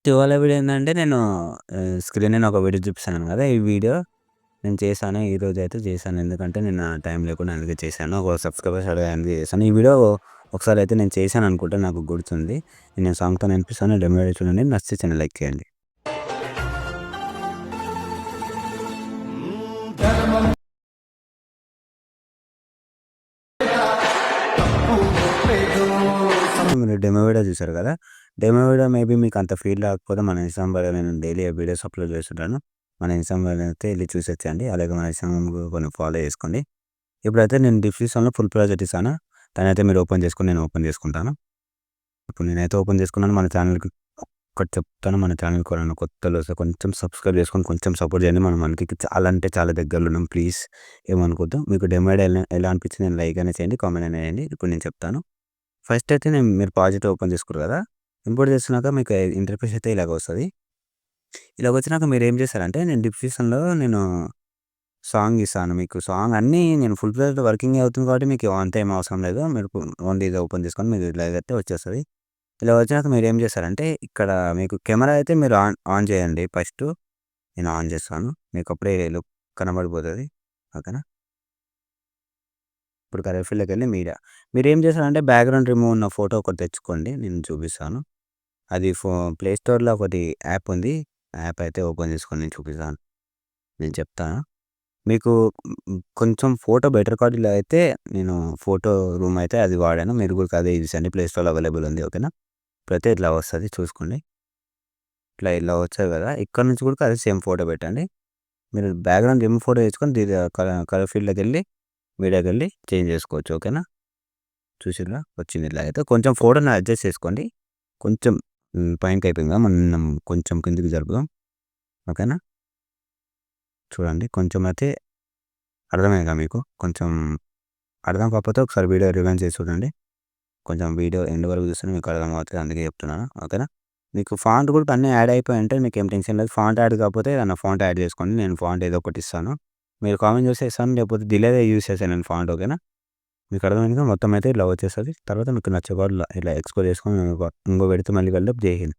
ఇవాళ వీడియో ఏందంటే నేను స్క్రీన్ నేను ఒక వీడియో చూపిస్తాను కదా! ఈ వీడియో నేను చేశాను. ఈరోజైతే చేశాను. ఎందుకంటే నిన్న టైం లేకుండా అందుకే చేశాను. ఒక సబ్‌స్క్రైబర్స్ అడిగారు చేశాను. ఈ వీడియో ఒకసారైతే నేను చేశాననుకుంటా నాకు గుర్తుంది. నేను సాంగ్‌తో వినిపిస్తాను. డెమో వీడియో చూడండి. నచ్చితే చిన్న లైక్ చేయండి. మీరు డెమో వీడియో చూసారు కదా! డెమో వీడియో మేబీ మీకు అంత ఫీల్ రాకపోతే మన ఇన్‌స్టాగ్రామ్‌లో నేను డైలీ వీడియోస్ అప్‌లోడ్ చేస్తుంటాను. మన ఇన్‌స్టాగ్రామ్‌లో అయితే వెళ్లి చూసొచ్చేయండి. అలాగే మన ఇన్‌స్టాగ్రామ్ కొన్ని ఫాలో చేసుకోండి. ఇప్పుడైతే నేను డిస్క్రిప్షన్‌లో ఫుల్ ప్రాజెక్ట్ ఇస్తాను. దాన్నైతే మీరు ఓపెన్ చేసుకొని నేను ఓపెన్ చేసుకుంటాను. ఇప్పుడు నేనైతే ఓపెన్ చేసుకున్నాను. మన ఛానల్‌కి ఒకటి చెప్తాను. మన ఛానల్‌కి ఎవరైనా కొత్తోళ్ళు వస్తే కొంచెం సబ్స్క్రైబ్ చేసుకొని కొంచెం సపోర్ట్ చేయండి. మనం మనకి చాలా అంటే చాలా దగ్గరలో ఉన్నాం. ప్లీజ్ ఏమనుకోద్దు. మీకు డెమో ఎలా అనిపించింది నేను లైక్ అయినా చేయండి. కామెంట్ అయినా చేయండి. ఇప్పుడు నేను చెప్తాను. ఫస్ట్ అయితే మీరు ప్రాజెక్ట్ ఓపెన్ చేసుకుర్రు కదా! ఇంపోర్ట్ చేసుకున్నాక మీకు ఇంటర్ఫేస్ అయితే ఇలాగ వస్తది. ఇలాగ వచ్చినాక మీరేం చేస్తారంటే నేను డిస్క్రిప్షన్‌లో నేను సాంగ్ ఇస్తాను. మీకు సాంగ్ అన్నీ నేను ఫుల్ ఫ్లెడ్జ్డ్ వర్కింగే అవుతుంది కాబట్టి మీకు అంత ఏం అవసరం లేదు. మీరు ఓన్లీ ఇది ఓపెన్ చేసుకొని మీరు ఇలాగైతే వచ్చేస్తది. ఇలా వచ్చినాక మీరేం చేస్తారంటే ఇక్కడ మీకు కెమెరా అయితే మీరు ఆన్ ఆన్ చేయండి ఫస్టు. నేను ఆన్ చేస్తాను. మీకు అప్పుడే లుక్ కనబడిపోతది. ఓకేనా? ఇప్పుడు కలర్ ఫీల్డ్‌లోకెళ్ళి మీడియా. మీరేం చేస్తారంటే బ్యాక్‌గ్రౌండ్ రిమూవ్ ఉన్న ఫోటో ఒకటి తెచ్చుకోండి. నేను చూపిస్తాను. అది ప్లే స్టోర్‌లో ఒకటి యాప్ ఉంది. ఆ యాప్ అయితే ఓపెన్ చేసుకొని నేను చూపిస్తాను. నేను చెప్తాను. మీకు కొంచెం ఫోటో బెటర్ క్వాలిటీలో అయితే నేను ఫోటో రూమ్ అయితే అది వాడాను. మీరు కూడా అదే యూజ్ చేయండి. ప్లే స్టోర్‌లో అవైలబుల్ ఉంది. ఓకేనా? ఇప్పుడైతే ఇట్లా వస్తది చూసుకోండి. ఇలా వచ్చాయి కదా! ఇక్కడ నుంచి కూడా అదే సేమ్ ఫోటో పెట్టండి. మీరు బ్యాక్‌గ్రౌండ్ రిమూవ్ ఫోటో తెచ్చుకొని కలర్ ఫీల్డ్‌లోకెళ్ళి మీడియాకెళ్ళి చేంజ్ చేసుకోవచ్చు. ఓకేనా? చూసిర్రా? వచ్చింది ఇట్లా అయితే కొంచెం ఫోటోని అడ్జస్ట్ చేసుకోండి. కొంచెం పైనకి అయిపోయింది కదా! మనం కొంచెం కిందకి జరుపుదాం. ఓకేనా? చూడండి కొంచెం అయితే అర్థమైందా మీకు? కొంచెం అర్థం కాకపోతే ఒకసారి వీడియో రివైండ్ చేసి చూడండి. కొంచెం వీడియో ఎండ్ వరకు చూస్తేనే మీకు అర్థమవుతది. అందుకే చెప్తున్నాను. ఓకేనా? మీకు ఫాంట్ కూడా అన్నీ యాడ్ అయిపోయుంటే మీకేం టెన్షన్ లేదు. ఫాంట్ యాడ్ కాకపోతే ఏదన్నా ఫాంట్ యాడ్ చేసుకోండి. నేను ఫాంట్ ఏదో ఒకటి ఇస్తాను. మీరు కామెంట్ చేస్తే ఇస్తాను. లేకపోతే డిలేదే యూజ్ చేశాను నేను ఫాంట్. ఓకేనా? మీకు అర్థమైందిగా మొత్తం అయితే ఇలా వచ్చేస్తది. తర్వాత మీకు నచ్చే ఇలా ఎక్స్‌పోర్ట్ చేసుకొని ఇంకో విడత మళ్ళీ కలుద్దాం. జై హింద్.